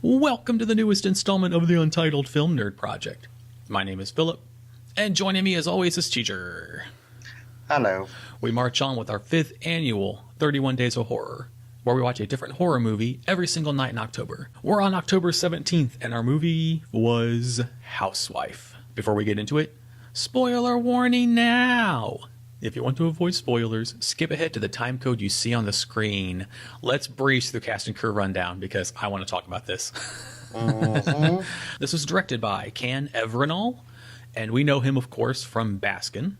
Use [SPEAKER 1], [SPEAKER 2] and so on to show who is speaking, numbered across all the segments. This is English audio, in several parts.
[SPEAKER 1] Welcome to the newest installment of the Untitled Film Nerd Project. My name is Philip, and joining me as always is Teacher.
[SPEAKER 2] Hello.
[SPEAKER 1] We march on with our 5th annual 31 Days of Horror, where we watch a different horror movie every single night in October. We're on October 17th, and our movie was Housewife. Before we get into it, spoiler warning now! If you want to avoid spoilers, skip ahead to the time code you see on the screen. Let's breeze through the cast and crew rundown because I want to talk about this. This was directed by Can Evrenol, and we know him, of course, from Baskin.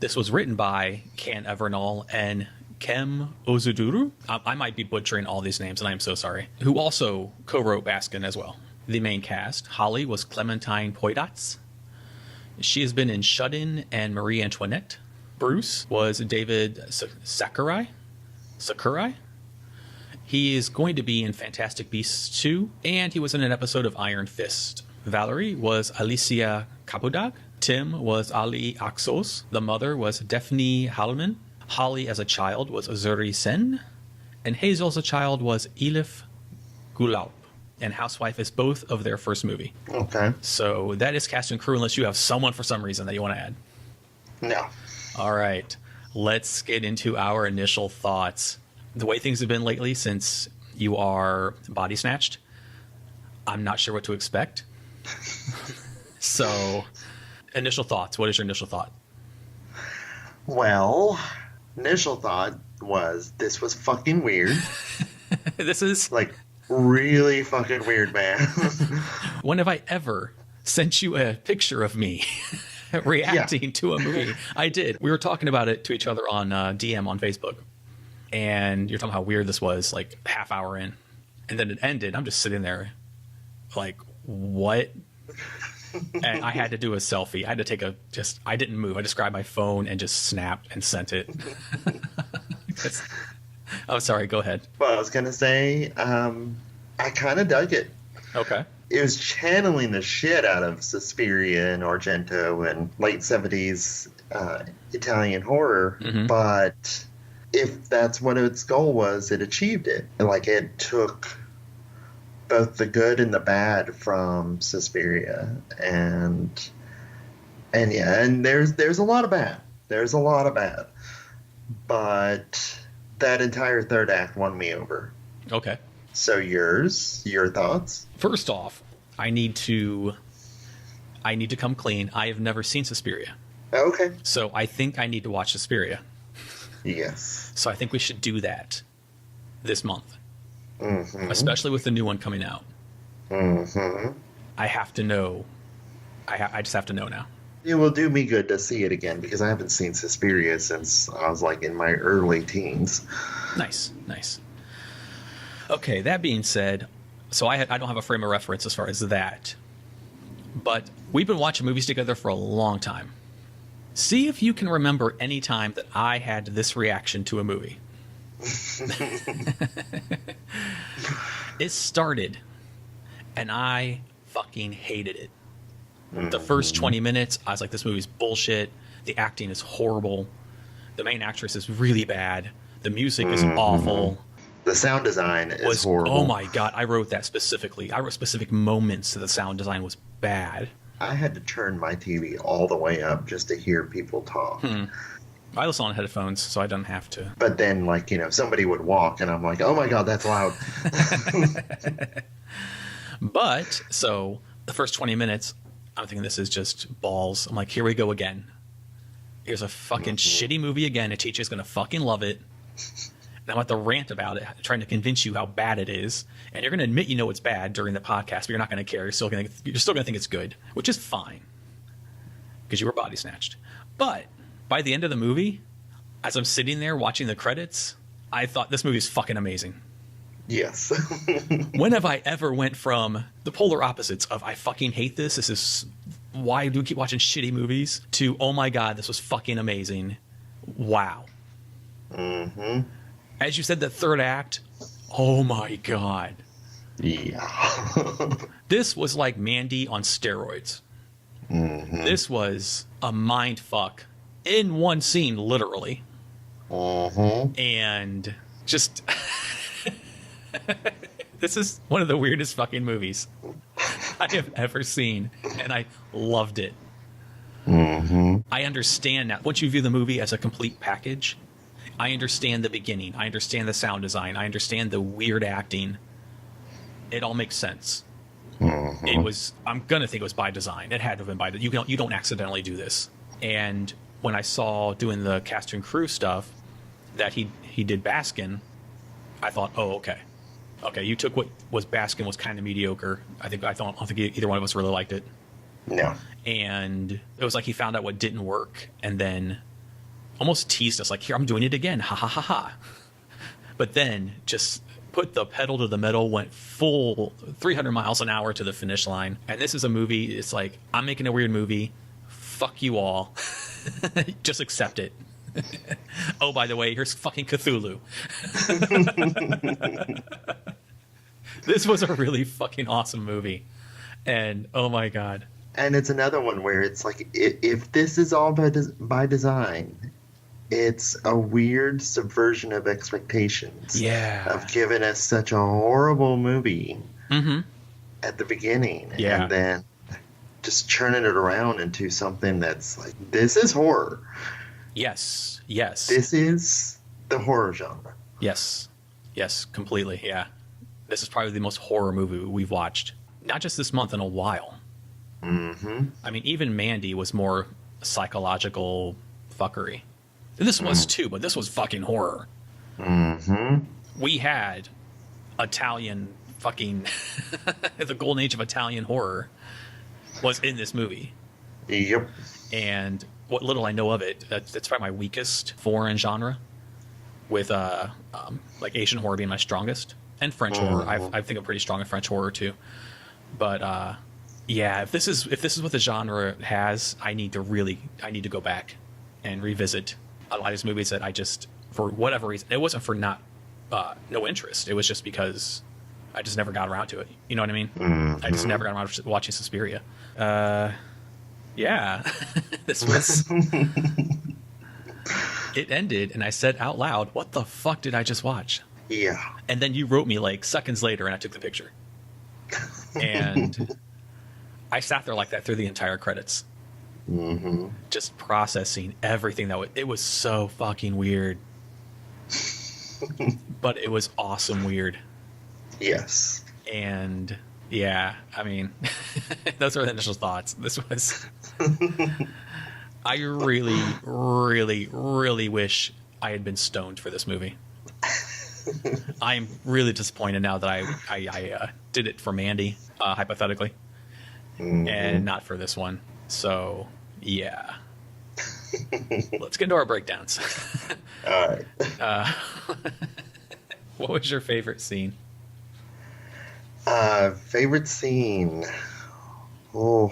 [SPEAKER 1] This was written by Can Evrenol and Kem Ozuduru. I might be butchering all these names, and I am so sorry. Who also co-wrote Baskin as well. The main cast, Holly, was Clementine Poydats. She has been in Shut-In and Marie Antoinette. Bruce was David Sakurai. He is going to be in Fantastic Beasts 2, and he was in an episode of Iron Fist. Valerie was Alicia Capodag. Tim was Ali Axos. The mother was Daphne Hallman. Holly as a child was Azuri Sen. And Hazel as a child was Elif Gulaup. And Housewife is both of their first movie.
[SPEAKER 2] Okay.
[SPEAKER 1] So that is cast and crew unless you have someone for some reason that you want to add.
[SPEAKER 2] No.
[SPEAKER 1] All right. Let's get into our initial thoughts. The way things have been lately since you are body snatched, I'm not sure what to expect. So, initial thoughts. What is your initial thought?
[SPEAKER 2] Well, initial thought was this was fucking weird.
[SPEAKER 1] This is...
[SPEAKER 2] Like, really fucking weird, man.
[SPEAKER 1] When have I ever sent you a picture of me reacting to a movie? I did. We were talking about it to each other on DM on Facebook. And you're talking about how weird this was, like, half hour in. And then it ended. I'm just sitting there like, what? And I had to do a selfie. I had to take I didn't move. I just grabbed my phone and just snapped and sent it. Oh, sorry. Go ahead.
[SPEAKER 2] Well, I was going to say, I kind of dug it.
[SPEAKER 1] Okay.
[SPEAKER 2] It was channeling the shit out of Suspiria and Argento and late 70s Italian horror.
[SPEAKER 1] Mm-hmm.
[SPEAKER 2] But if that's what its goal was, it achieved it. Like, it took both the good and the bad from Suspiria. And there's a lot of bad. There's a lot of bad. But that entire third act won me over.
[SPEAKER 1] Okay.
[SPEAKER 2] So your thoughts?
[SPEAKER 1] First off, I need to come clean. I have never seen Suspiria.
[SPEAKER 2] Okay.
[SPEAKER 1] So I think I need to watch Suspiria.
[SPEAKER 2] Yes.
[SPEAKER 1] So I think we should do that this month.
[SPEAKER 2] Mm-hmm.
[SPEAKER 1] Especially with the new one coming out.
[SPEAKER 2] Mm-hmm.
[SPEAKER 1] I have to know. I just have to know now.
[SPEAKER 2] It will do me good to see it again because I haven't seen Suspiria since I was like in my early teens.
[SPEAKER 1] Nice. Okay, that being said, so I don't have a frame of reference as far as that. But we've been watching movies together for a long time. See if you can remember any time that I had this reaction to a movie. It started, and I fucking hated it. The first 20 minutes, I was like, this movie's bullshit. The acting is horrible. The main actress is really bad. The music is awful.
[SPEAKER 2] The sound design is horrible.
[SPEAKER 1] Oh my God, I wrote that specifically. I wrote specific moments that the sound design was bad.
[SPEAKER 2] I had to turn my TV all the way up just to hear people talk.
[SPEAKER 1] I listen on headphones, so I don't have to.
[SPEAKER 2] But then, like, somebody would walk, and I'm like, oh my God, that's loud.
[SPEAKER 1] But, so, the first 20 minutes, I'm thinking this is just balls. I'm like, here we go again. Here's a fucking shitty movie again. A teacher's going to fucking love it. And I'm about to rant about it, trying to convince you how bad it is. And you're going to admit you know it's bad during the podcast, but you're not going to care. You're still going to think it's good, which is fine. Because you were body snatched. But by the end of the movie, as I'm sitting there watching the credits, I thought this movie is fucking amazing.
[SPEAKER 2] Yes.
[SPEAKER 1] When have I ever went from the polar opposites of I fucking hate this, why do we keep watching shitty movies, to oh my God, this was fucking amazing. Wow.
[SPEAKER 2] Mm-hmm.
[SPEAKER 1] As you said, the third act, oh my God.
[SPEAKER 2] Yeah.
[SPEAKER 1] This was like Mandy on steroids.
[SPEAKER 2] Mm-hmm.
[SPEAKER 1] This was a mind fuck in one scene, literally.
[SPEAKER 2] Mm-hmm.
[SPEAKER 1] And just This is one of the weirdest fucking movies I have ever seen, and I loved it.
[SPEAKER 2] Mm-hmm.
[SPEAKER 1] I understand now. Once you view the movie as a complete package, I understand the beginning. I understand the sound design. I understand the weird acting. It all makes sense.
[SPEAKER 2] Mm-hmm.
[SPEAKER 1] It was. I'm gonna think it was by design. It had to have been by. You don't accidentally do this. And when I saw doing the cast and crew stuff that he did Baskin, I thought, oh, okay. You took what was Baskin was kind of mediocre. I don't think either one of us really liked it.
[SPEAKER 2] No.
[SPEAKER 1] And it was like he found out what didn't work, and then almost teased us like, here, I'm doing it again, ha ha ha ha. But then just put the pedal to the metal, went full 300 miles an hour to the finish line. And this is a movie, it's like, I'm making a weird movie, fuck you all. Just accept it. Oh, by the way, here's fucking Cthulhu. This was a really fucking awesome movie. And oh my god.
[SPEAKER 2] And it's another one where it's like, if this is all by design, it's a weird subversion of expectations.
[SPEAKER 1] Yeah.
[SPEAKER 2] Of giving us such a horrible movie at the beginning.
[SPEAKER 1] Yeah.
[SPEAKER 2] And then just churning it around into something that's like, this is horror.
[SPEAKER 1] Yes.
[SPEAKER 2] This is the horror genre.
[SPEAKER 1] Yes, completely, yeah. This is probably the most horror movie we've watched. Not just this month, in a while.
[SPEAKER 2] Mm-hmm.
[SPEAKER 1] I mean, even Mandy was more psychological fuckery. This was too, but this was fucking horror.
[SPEAKER 2] Mm-hmm.
[SPEAKER 1] We had Italian fucking... the golden age of Italian horror was in this movie.
[SPEAKER 2] Yep.
[SPEAKER 1] And what little I know of it, that's probably my weakest foreign genre, with like Asian horror being my strongest, and French horror. I think I'm pretty strong in French horror too. But yeah, if this is what the genre has, I need to go back and revisit a lot of these movies that I just, for whatever reason, it wasn't for no interest. It was just because I just never got around to it. You know what I mean?
[SPEAKER 2] Mm-hmm.
[SPEAKER 1] I just never got around to watching Suspiria. Yeah, this was. It ended, and I said out loud, "What the fuck did I just watch?"
[SPEAKER 2] Yeah.
[SPEAKER 1] And then you wrote me like seconds later, and I took the picture. And I sat there like that through the entire credits, just processing everything it was so fucking weird, but it was awesome weird.
[SPEAKER 2] Yes.
[SPEAKER 1] And yeah, I mean, those are the initial thoughts. This was. I really, really, really wish I had been stoned for this movie. I'm really disappointed now that I did it for Mandy, hypothetically, and not for this one. So, yeah. Let's get into our breakdowns.
[SPEAKER 2] All right.
[SPEAKER 1] What was your favorite scene?
[SPEAKER 2] Favorite scene? Oh,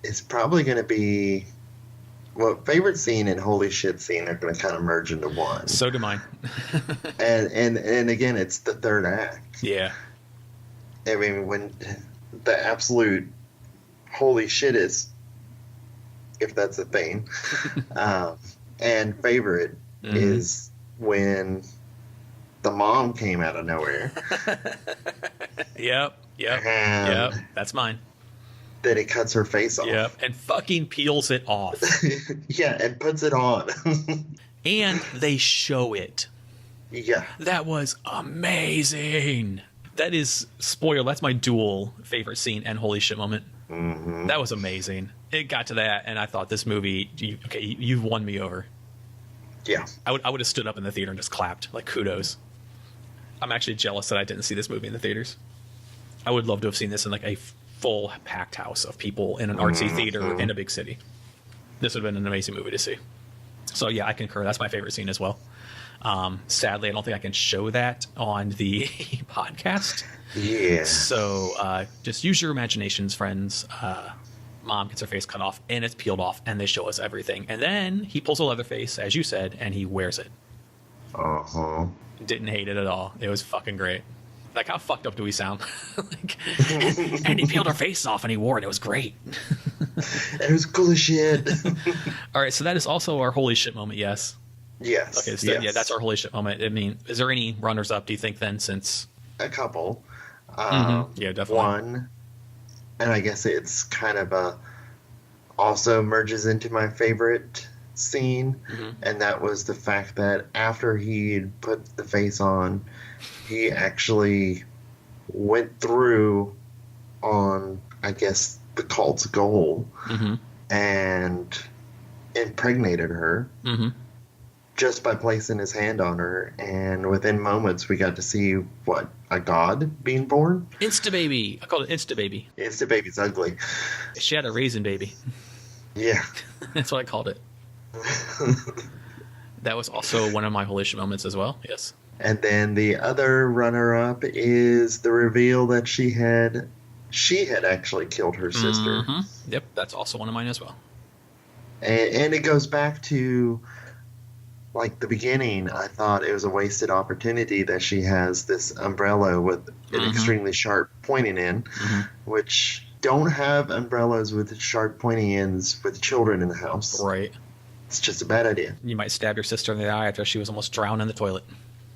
[SPEAKER 2] it's probably going to be... Well, favorite scene and holy shit scene are going to kind of merge into one.
[SPEAKER 1] So do mine.
[SPEAKER 2] and again, it's the third act.
[SPEAKER 1] Yeah.
[SPEAKER 2] I mean, when the absolute holy shit is, if that's a thing, and favorite is when the mom came out of nowhere.
[SPEAKER 1] Yep.
[SPEAKER 2] And
[SPEAKER 1] That's mine.
[SPEAKER 2] That it cuts her face off.
[SPEAKER 1] Yep, and fucking peels it off.
[SPEAKER 2] Yeah, and puts it on.
[SPEAKER 1] And they show it.
[SPEAKER 2] Yeah.
[SPEAKER 1] That was amazing. That is, spoiler, that's my dual favorite scene and holy shit moment.
[SPEAKER 2] Mm-hmm.
[SPEAKER 1] That was amazing. It got to that, and I thought, this movie, you've won me over.
[SPEAKER 2] Yeah.
[SPEAKER 1] I would have stood up in the theater and just clapped, like, kudos. I'm actually jealous that I didn't see this movie in the theaters. I would love to have seen this in, like, a full packed house of people in an artsy theater in a big city. This would have been an amazing movie to see. So yeah, I concur. That's my favorite scene as well. Sadly, I don't think I can show that on the podcast.
[SPEAKER 2] Yeah.
[SPEAKER 1] So just use your imaginations, friends. Mom gets her face cut off and it's peeled off, and they show us everything. And then he pulls a leather face, as you said, and he wears it.
[SPEAKER 2] Uh-huh.
[SPEAKER 1] Didn't hate it at all. It was fucking great. Like, how fucked up do we sound? Like, and he peeled her face off and he wore it. It was great.
[SPEAKER 2] It was cool as shit.
[SPEAKER 1] All right, so that is also our holy shit moment, yes?
[SPEAKER 2] Yes.
[SPEAKER 1] Okay, so
[SPEAKER 2] yes.
[SPEAKER 1] yeah, that's our holy shit moment. I mean, is there any runners-up, do you think, then, since...
[SPEAKER 2] A couple.
[SPEAKER 1] Yeah, definitely.
[SPEAKER 2] One, and I guess it's kind of also merges into my favorite scene, and that was the fact that after he'd put the face on, he actually went through on, I guess, the cult's goal and impregnated her just by placing his hand on her. And within moments, we got to see a god being born.
[SPEAKER 1] Insta baby. I called it Insta baby.
[SPEAKER 2] Insta baby's ugly.
[SPEAKER 1] She had a raisin baby.
[SPEAKER 2] Yeah.
[SPEAKER 1] That's what I called it. That was also one of my holy shit moments as well. Yes.
[SPEAKER 2] And then the other runner-up is the reveal that she had actually killed her sister.
[SPEAKER 1] Yep, that's also one of mine as well.
[SPEAKER 2] And it goes back to, like, the beginning. I thought it was a wasted opportunity that she has this umbrella with an extremely sharp pointing end, which don't have umbrellas with sharp pointy ends with children in the house.
[SPEAKER 1] Right.
[SPEAKER 2] It's just a bad idea.
[SPEAKER 1] You might stab your sister in the eye after she was almost drowned in the toilet.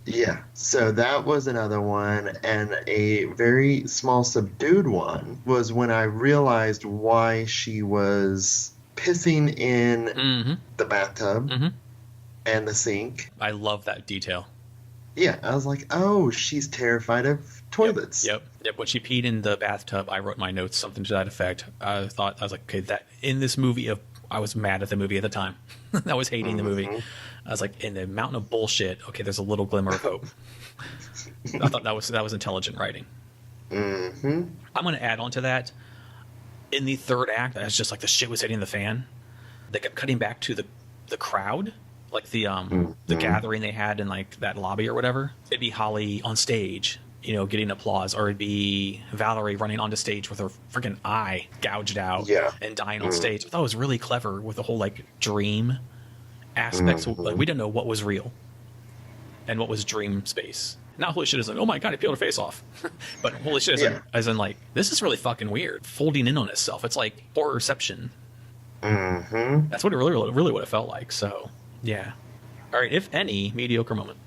[SPEAKER 2] Yeah, so that was another one, and a very small subdued one was when I realized why she was pissing in the bathtub and the sink.
[SPEAKER 1] I love that detail.
[SPEAKER 2] Yeah, I was like, oh, she's terrified of toilets.
[SPEAKER 1] Yep. When she peed in the bathtub, I wrote my notes, something to that effect. I was like, okay, that in this movie, I was mad at the movie at the time. I was hating the movie. I was like, in the mountain of bullshit, okay, there's a little glimmer of hope. I thought that was intelligent writing. I'm going to add on to that. In the third act, as just like the shit was hitting the fan, they kept cutting back to the crowd, like the gathering they had in like that lobby or whatever. It'd be Holly on stage, getting applause, or it'd be Valerie running onto stage with her freaking eye gouged out and dying on stage. I thought it was really clever with the whole like dream aspects. Like, we didn't know what was real and what was dream space. Not holy shit is like, oh my god, he peeled her face off. But holy shit is as in like, this is really fucking weird. Folding in on itself. It's like horrorception. That's what it really what it felt like. So yeah. All right, if any mediocre moment.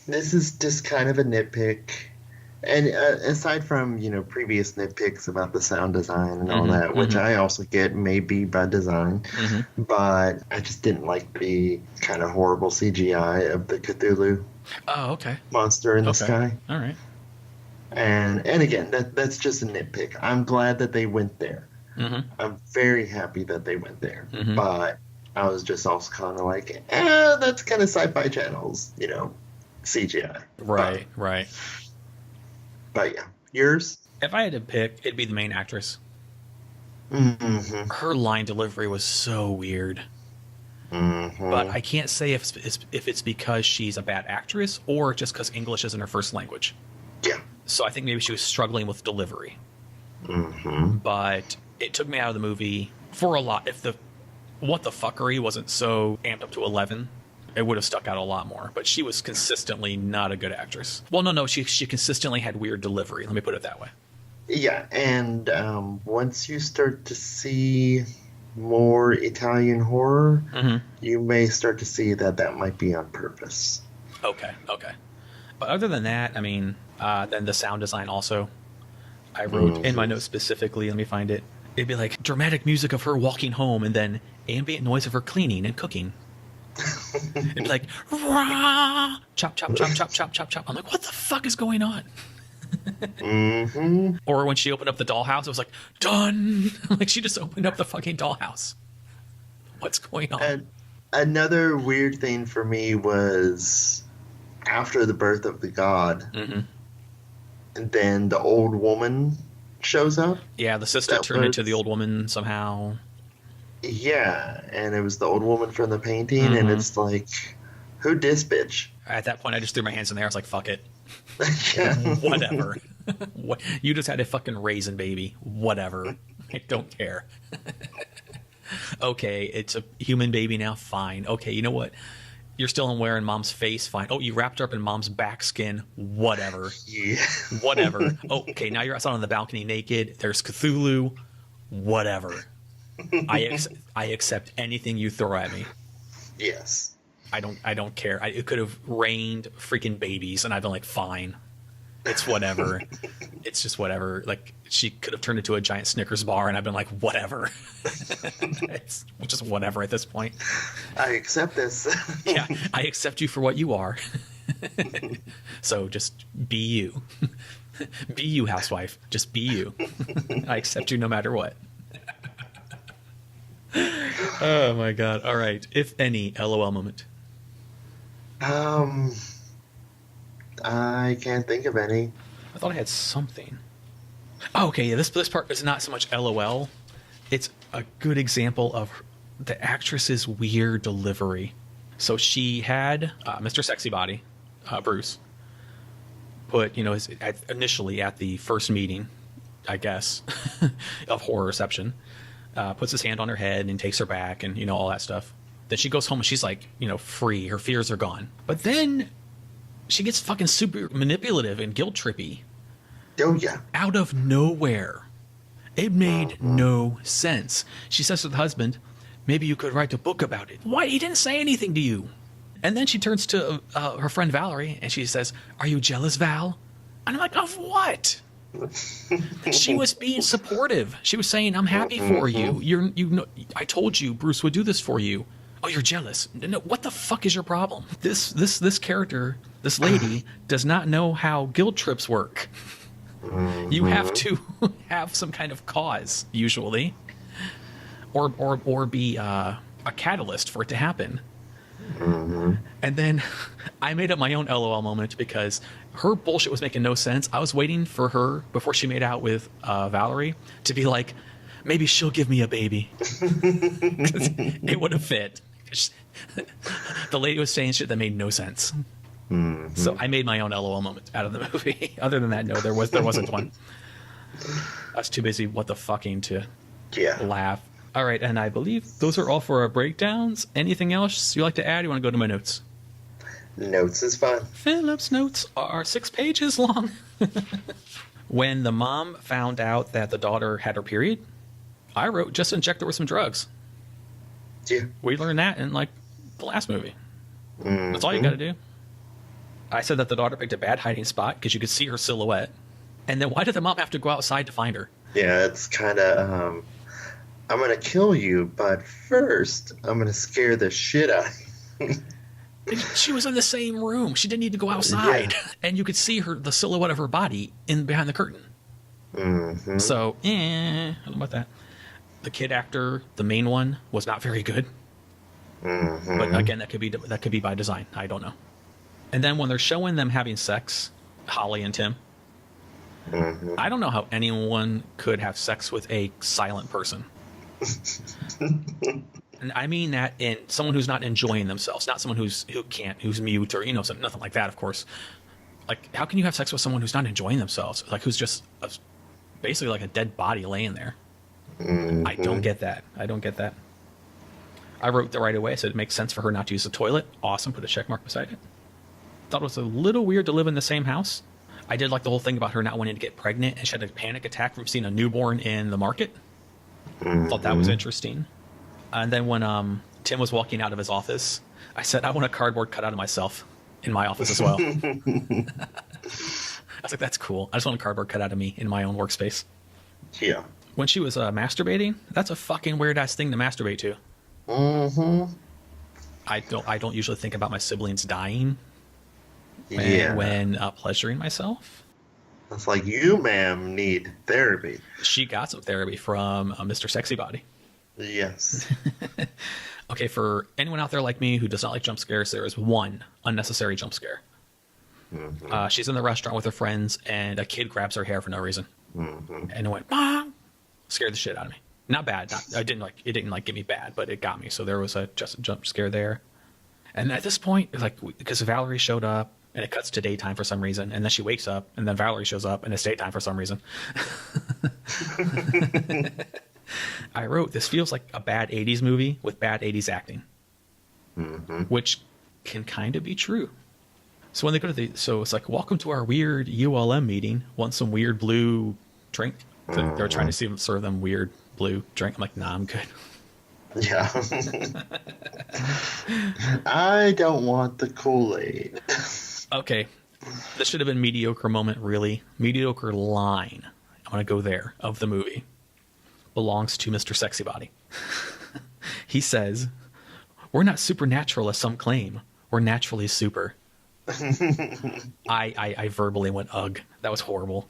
[SPEAKER 2] This is just kind of a nitpick. And aside from, previous nitpicks about the sound design and all that, which I also get may be by design, but I just didn't like the kind of horrible CGI of the Cthulhu monster in the sky.
[SPEAKER 1] All right.
[SPEAKER 2] And again, that's just a nitpick. I'm glad that they went there. I'm very happy that they went there. But I was just also kind of like, that's kind of Sci-Fi Channel's, CGI.
[SPEAKER 1] Right.
[SPEAKER 2] But yeah, yours?
[SPEAKER 1] If I had to pick, it'd be the main actress. Her line delivery was so weird. But I can't say if it's because she's a bad actress or just because English isn't her first language.
[SPEAKER 2] Yeah.
[SPEAKER 1] So I think maybe she was struggling with delivery. But it took me out of the movie for a lot. If the what the fuckery wasn't so amped up to 11, it would have stuck out a lot more. But she was consistently not a good actress. Well, no, she consistently had weird delivery. Let me put it that way.
[SPEAKER 2] Yeah, and once you start to see more Italian horror, you may start to see that might be on purpose.
[SPEAKER 1] Okay. But other than that, I mean, then the sound design also. I wrote in my notes specifically, let me find it. It'd be like dramatic music of her walking home and then ambient noise of her cleaning and cooking. It'd be like, rah, chop, chop, chop, chop, chop, chop, chop. I'm like, what the fuck is going on? Or when she opened up the dollhouse, it was like, done. Like, she just opened up the fucking dollhouse. What's going on?
[SPEAKER 2] And another weird thing for me was after the birth of the god, and then the old woman shows up.
[SPEAKER 1] Yeah, the sister turned into the old woman somehow. Yeah,
[SPEAKER 2] and it was the old woman from the painting, and it's like, who dis bitch?
[SPEAKER 1] At that point, I just threw my hands in the air. I was like, fuck it.
[SPEAKER 2] Yeah.
[SPEAKER 1] Whatever. You just had a fucking raisin baby. Whatever. I don't care. Okay, it's a human baby now. Fine. Okay, you know what? You're still wearing mom's face. Fine. Oh, you wrapped her up in mom's back skin. Whatever.
[SPEAKER 2] Yeah.
[SPEAKER 1] Whatever. Oh, okay, now you're outside on the balcony naked. There's Cthulhu. Whatever. I accept anything you throw at me.
[SPEAKER 2] Yes.
[SPEAKER 1] I don't care. It could have rained freaking babies, and I'd been like, fine. It's whatever. It's just whatever. Like, she could have turned into a giant Snickers bar, and I've been like, whatever. It's just whatever at this point.
[SPEAKER 2] I accept this.
[SPEAKER 1] Yeah, I accept you for what you are. So just be you. Be you, housewife. Just be you. I accept you no matter what. Oh my god. All right. If any, LOL moment.
[SPEAKER 2] I can't think of any.
[SPEAKER 1] I thought I had something. Oh, okay, yeah, this part is not so much LOL. It's a good example of the actress's weird delivery. So she had Mr. Sexy Body, Bruce, put, initially at the first meeting, I guess, of horror reception, puts his hand on her head and takes her back and, all that stuff. Then she goes home and she's like, free. Her fears are gone. But then she gets fucking super manipulative and guilt trippy.
[SPEAKER 2] Oh, yeah.
[SPEAKER 1] Out of nowhere. It made no sense. She says to the husband, maybe you could write a book about it. Why? He didn't say anything to you. And then she turns to her friend Valerie and she says, are you jealous, Val? And I'm like, of what? She was being supportive. She was saying, I'm happy for you. I told you Bruce would do this for you. Oh, you're jealous. No, what the fuck is your problem? This character, this lady, does not know how guilt trips work. You have to have some kind of cause, usually, or be a catalyst for it to happen. And then I made up my own LOL moment because her bullshit was making no sense. I was waiting for her, before she made out with Valerie, to be like, maybe she'll give me a baby. It would have fit. The lady was saying shit that made no sense. So I made my own LOL moment out of the movie. Other than that, no, there wasn't one. I was too busy what the fucking to laugh. All right, and I believe those are all for our breakdowns. Anything else you like to add? You want to go to my notes?
[SPEAKER 2] Notes is fine.
[SPEAKER 1] Philip's notes are 6 pages long. When the mom found out that the daughter had her period, I wrote, just inject her with some drugs.
[SPEAKER 2] Yeah.
[SPEAKER 1] We learned that in, the last movie. That's all you got to do. I said that the daughter picked a bad hiding spot because you could see her silhouette. And then why did the mom have to go outside to find her?
[SPEAKER 2] Yeah, it's kind of, I'm going to kill you, but first, I'm going to scare the shit out of you.
[SPEAKER 1] She was in the same room. She didn't need to go outside. Yeah. And you could see the silhouette of her body behind the curtain. So, I don't know about that. The kid actor, the main one, was not very good. But again, that could be by design. I don't know. And then when they're showing them having sex, Holly and Tim, I don't know how anyone could have sex with a silent person. And I mean that in someone who's not enjoying themselves, not someone who's mute or nothing like that. Of course, how can you have sex with someone who's not enjoying themselves? Who's just basically like a dead body laying there. I don't get that. I wrote that right away. I said it makes sense for her not to use the toilet. Awesome. Put a check mark beside it. Thought it was a little weird to live in the same house. I did like the whole thing about her not wanting to get pregnant, and she had a panic attack from seeing a newborn in the market. Thought that was interesting. And then when Tim was walking out of his office, I said, I want a cardboard cutout of myself in my office as well. I was like, that's cool. I just want a cardboard cutout of me in my own workspace.
[SPEAKER 2] Yeah.
[SPEAKER 1] When she was masturbating, that's a fucking weird-ass thing to masturbate to. I don't usually think about my siblings dying when pleasuring myself.
[SPEAKER 2] It's like, you, ma'am, need therapy.
[SPEAKER 1] She got some therapy from Mr. Sexy Body.
[SPEAKER 2] Yes.
[SPEAKER 1] Okay, for anyone out there like me who does not like jump scares, there is one unnecessary jump scare. She's in the restaurant with her friends, and a kid grabs her hair for no reason. And it went, Mom! Scared the shit out of me. Not bad. It didn't get me bad, but it got me. So there was just a jump scare there. And at this point, because Valerie showed up, and it cuts to daytime for some reason, and then she wakes up, and then Valerie shows up, and it's daytime for some reason. I wrote, this feels like a bad 80s movie with bad 80s acting. Which can kind of be true. So when they go to so it's like, welcome to our weird ULM meeting. Want some weird blue drink? They're trying to serve them weird blue drink. I'm like, nah, I'm good.
[SPEAKER 2] Yeah. I don't want the Kool-Aid.
[SPEAKER 1] Okay. This should have been mediocre moment, really. Mediocre line. I'm going to go there, of the movie. Belongs to Mr. Sexy Body. He says, "We're not supernatural as some claim. We're naturally super." I verbally went, ugh. That was horrible.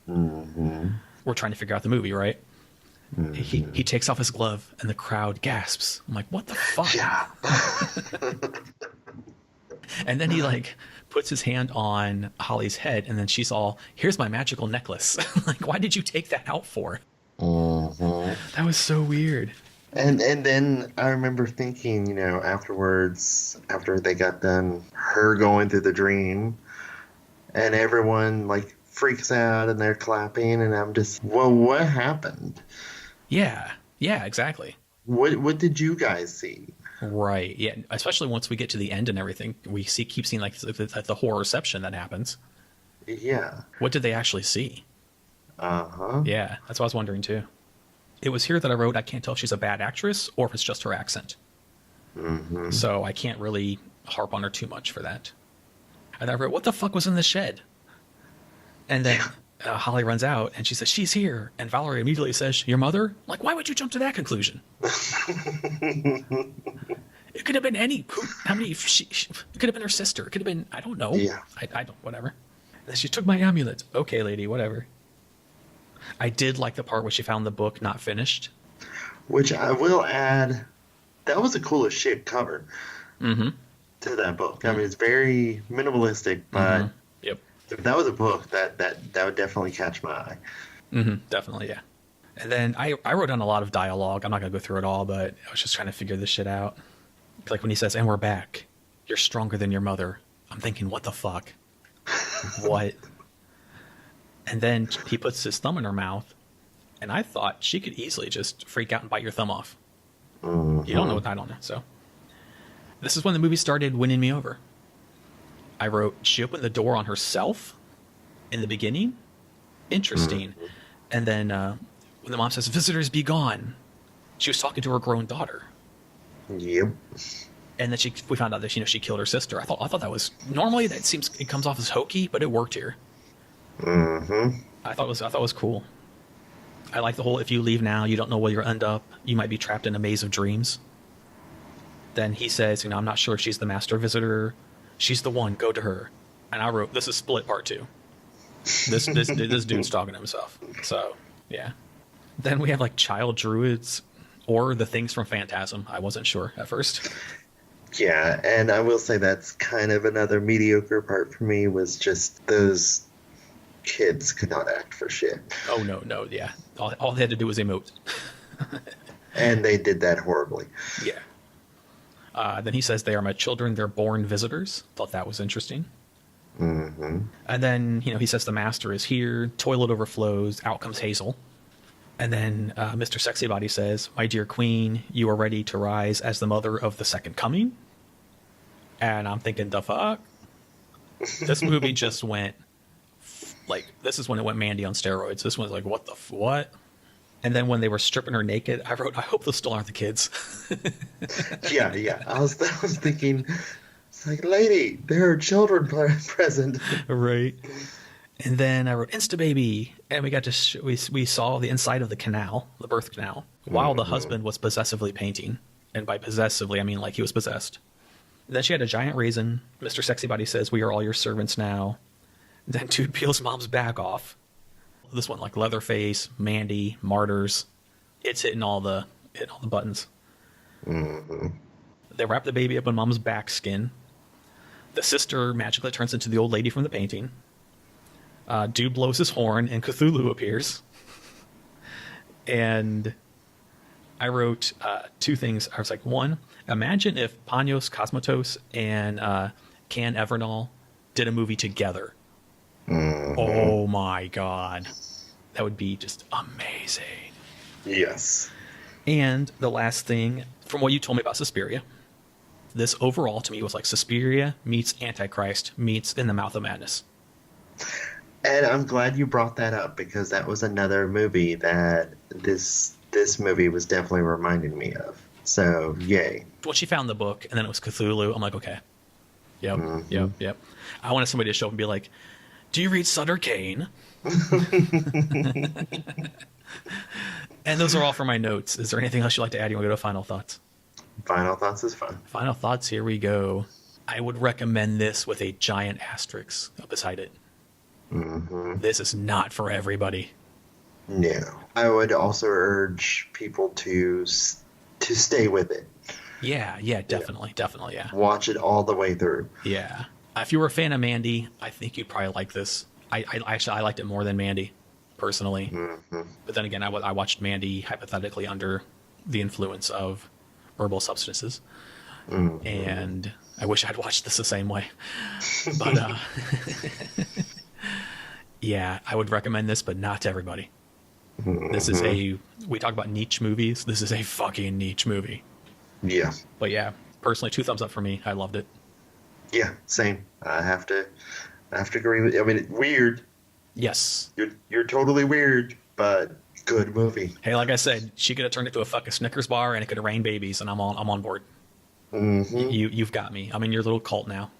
[SPEAKER 2] Mm-hmm.
[SPEAKER 1] We're trying to figure out the movie, right?
[SPEAKER 2] Mm-hmm.
[SPEAKER 1] He takes off his glove and the crowd gasps. I'm like, what the fuck?
[SPEAKER 2] Yeah.
[SPEAKER 1] And then he like puts his hand on Holly's head, and then she's all, "Here's my magical necklace." Like, why did you take that out for?
[SPEAKER 2] Mm-hmm.
[SPEAKER 1] That was so weird.
[SPEAKER 2] And then I remember thinking, you know, afterwards, after they got done, her going through the dream, and everyone like freaks out and they're clapping, and I'm just, well, what happened?
[SPEAKER 1] Yeah, exactly.
[SPEAKER 2] What did you guys see?
[SPEAKER 1] Right, yeah. Especially once we get to the end and everything, we keep seeing like the horror reception that happens.
[SPEAKER 2] Yeah.
[SPEAKER 1] What did they actually see?
[SPEAKER 2] Uh-huh.
[SPEAKER 1] Yeah, that's what I was wondering too. It was here that I wrote, I can't tell if she's a bad actress or if it's just her accent.
[SPEAKER 2] Mm-hmm.
[SPEAKER 1] So I can't really harp on her too much for that. And I wrote, what the fuck was in the shed? And then Holly runs out and she says, "She's here." And Valerie immediately says, "Your mother?" I'm like, why would you jump to that conclusion? It could have been any. How many? It could have been her sister. It could have been, I don't know.
[SPEAKER 2] Yeah.
[SPEAKER 1] I don't, whatever. And then she took my amulet. Okay, lady, whatever. I did like the part where she found the book not finished.
[SPEAKER 2] Which I will add, that was the coolest shaped cover
[SPEAKER 1] Mm-hmm.
[SPEAKER 2] to that book. I mean, it's very minimalistic, but
[SPEAKER 1] Mm-hmm. Yep.
[SPEAKER 2] if that was a book, that would definitely catch my eye.
[SPEAKER 1] Mm-hmm. Definitely, yeah. And then I wrote down a lot of dialogue. I'm not going to go through it all, but I was just trying to figure this shit out. Like when he says, "And we're back. You're stronger than your mother." I'm thinking, what the fuck? What? And then he puts his thumb in her mouth, and I thought she could easily just freak out and bite your thumb off.
[SPEAKER 2] Mm-hmm.
[SPEAKER 1] You don't know what I don't know. So this is when the movie started winning me over. I wrote, she opened the door on herself in the beginning. Interesting.
[SPEAKER 2] Mm-hmm.
[SPEAKER 1] And then when the mom says, "Visitors be gone," she was talking to her grown daughter.
[SPEAKER 2] Yep.
[SPEAKER 1] And then we found out that she killed her sister. I thought that was, normally that seems, it comes off as hokey, but it worked here.
[SPEAKER 2] Mm-hmm.
[SPEAKER 1] I thought it was cool. I like the whole, if you leave now, you don't know where you'll end up. You might be trapped in a maze of dreams. Then he says, "I'm not sure if she's the master visitor. She's the one. Go to her." And I wrote, this is Split Part 2. This dude's talking to himself. So yeah. Then we have like child druids or the things from Phantasm. I wasn't sure at first.
[SPEAKER 2] Yeah, and I will say that's kind of another mediocre part for me, was just those kids could not act for shit.
[SPEAKER 1] Oh no, yeah. All they had to do was emote.
[SPEAKER 2] And they did that horribly.
[SPEAKER 1] Yeah. Then he says, "They are my children. They're born visitors." Thought that was interesting.
[SPEAKER 2] Mm-hmm.
[SPEAKER 1] And then, he says the master is here. Toilet overflows. Out comes Hazel. And then Mr. Sexy Body says, "My dear queen, you are ready to rise as the mother of the second coming." And I'm thinking, the fuck? This movie just went, like, this is when it went Mandy on steroids. This one's like, what the what? And then when they were stripping her naked, I wrote, I hope those still aren't the kids.
[SPEAKER 2] Yeah. I was thinking, it's like, lady, there are children present.
[SPEAKER 1] Right. And then I wrote Instababy, and we got to we saw the inside of the canal, the birth canal, while the husband was possessively painting. And by possessively, I mean like he was possessed. And then she had a giant raisin. Mr. Sexy Body says, "We are all your servants now." And then dude peels mom's back off. This one, like Leatherface, Mandy, Martyrs. It's hitting all the buttons.
[SPEAKER 2] Mm-hmm.
[SPEAKER 1] They wrap the baby up in mom's back skin. The sister magically turns into the old lady from the painting. Dude blows his horn and Cthulhu appears. And I wrote two things. I was like, one, imagine if Panos Cosmatos and Can Evernal did a movie together.
[SPEAKER 2] Mm-hmm.
[SPEAKER 1] Oh my God. That would be just amazing.
[SPEAKER 2] Yes.
[SPEAKER 1] And the last thing, from what you told me about Suspiria, this overall to me was like Suspiria meets Antichrist meets In the Mouth of Madness.
[SPEAKER 2] And I'm glad you brought that up, because that was another movie that this movie was definitely reminding me of. So, yay.
[SPEAKER 1] When she found the book and then it was Cthulhu, I'm like, okay. Yep. Yep. I wanted somebody to show up and be like, "Do you read Sutter Kane?" And those are all for my notes. Is there anything else you'd like to add? You want to go to final thoughts?
[SPEAKER 2] Final thoughts is fun.
[SPEAKER 1] Final thoughts. Here we go. I would recommend this with a giant asterisk beside it. This is not for everybody.
[SPEAKER 2] No. I would also urge people to stay with it.
[SPEAKER 1] Yeah, definitely, yeah.
[SPEAKER 2] Watch it all the way through.
[SPEAKER 1] Yeah. If you were a fan of Mandy, I think you'd probably like this. I liked it more than Mandy, personally. But then again, I watched Mandy hypothetically under the influence of herbal substances. And I wish I'd watched this the same way. But, yeah, I would recommend this, but not to everybody. This is we talk about niche movies. This is a fucking niche movie.
[SPEAKER 2] Yeah.
[SPEAKER 1] But yeah, personally, 2 thumbs up for me. I loved it.
[SPEAKER 2] Yeah, same. I have to agree with you. I mean, weird.
[SPEAKER 1] Yes.
[SPEAKER 2] You're totally weird, but good movie.
[SPEAKER 1] Hey, like I said, she could have turned it to a fucking Snickers bar and it could have rained babies, and I'm on board. You've got me. I'm in your little cult now.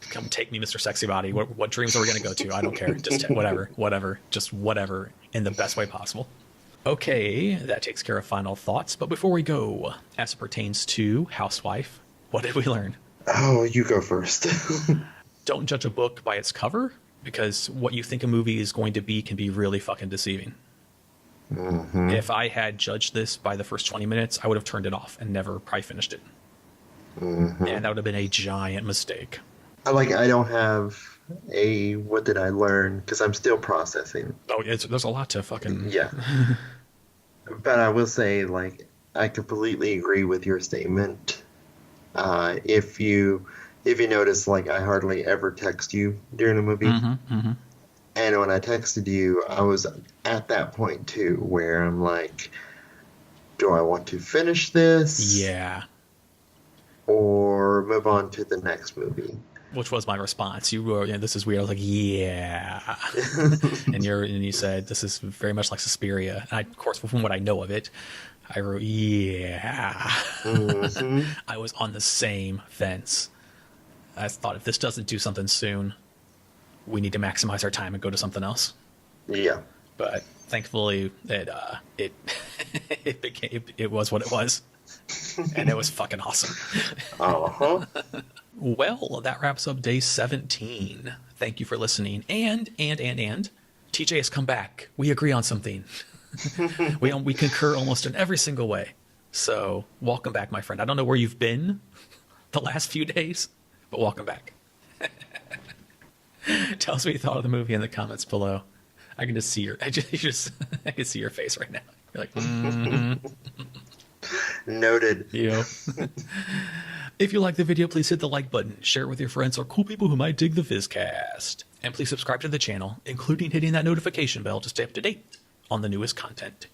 [SPEAKER 1] Come take me, Mr. Sexy Body. What dreams are we going to go to? I don't care. Just whatever. Just whatever in the best way possible. Okay, that takes care of final thoughts. But before we go, as it pertains to Housewife, what did we learn?
[SPEAKER 2] Oh, you go first.
[SPEAKER 1] Don't judge a book by its cover, because what you think a movie is going to be can be really fucking deceiving. If I had judged this by the first 20 minutes, I would have turned it off and never probably finished it. And that would have been a giant mistake.
[SPEAKER 2] I don't have a what did I learn, because I'm still processing.
[SPEAKER 1] Oh, there's a lot to fucking...
[SPEAKER 2] Yeah. But I will say, I completely agree with your statement. If you notice, I hardly ever text you during a movie. And when I texted you, I was at that point, too, where I'm like, do I want to finish this?
[SPEAKER 1] Yeah.
[SPEAKER 2] Or move on to the next movie?
[SPEAKER 1] Which was my response. You were, this is weird. I was like, yeah. and you said, this is very much like Suspiria. And of course, from what I know of it, I wrote, yeah. I was on the same fence. I thought, if this doesn't do something soon, we need to maximize our time and go to something else.
[SPEAKER 2] Yeah.
[SPEAKER 1] But thankfully, it was what it was. And it was fucking awesome. Well, that wraps up day 17. Thank you for listening. And TJ has come back. We agree on something. we concur almost in every single way. So welcome back, my friend. I don't know where you've been the last few days, but welcome back. Tell us what you thought of the movie in the comments below. I can just see I can see your face right now. You're like,
[SPEAKER 2] Noted.
[SPEAKER 1] If you like the video, please hit the like button, share it with your friends or cool people who might dig the Fizzcast. And please subscribe to the channel, including hitting that notification bell to stay up to date on the newest content.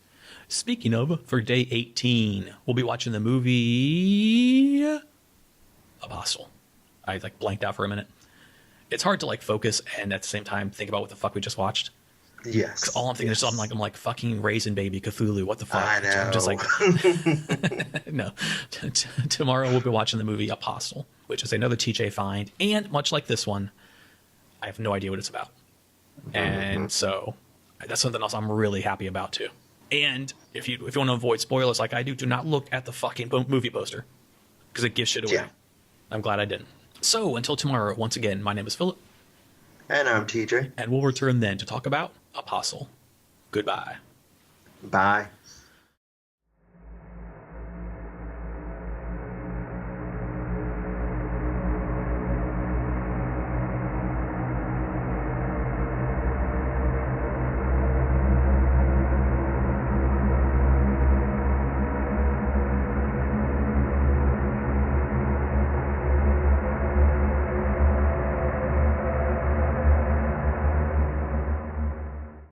[SPEAKER 1] Speaking of, for day 18, we'll be watching the movie Apostle. I blanked out for a minute. It's hard to focus and at the same time think about what the fuck we just watched.
[SPEAKER 2] Yes.
[SPEAKER 1] 'Cause all I'm thinking is I'm like fucking Raisin Baby Cthulhu. What the fuck?
[SPEAKER 2] I know.
[SPEAKER 1] I'm just no. Tomorrow we'll be watching the movie Apostle, which is another TJ find, and much like this one, I have no idea what it's about. And so that's something else I'm really happy about too. And if you want to avoid spoilers like I do not look at the fucking movie poster, because it gives shit away. Yeah. I'm glad I didn't. So until tomorrow, once again, my name is Philip.
[SPEAKER 2] And I'm TJ.
[SPEAKER 1] And we'll return then to talk about Apostle. Goodbye.
[SPEAKER 2] Bye.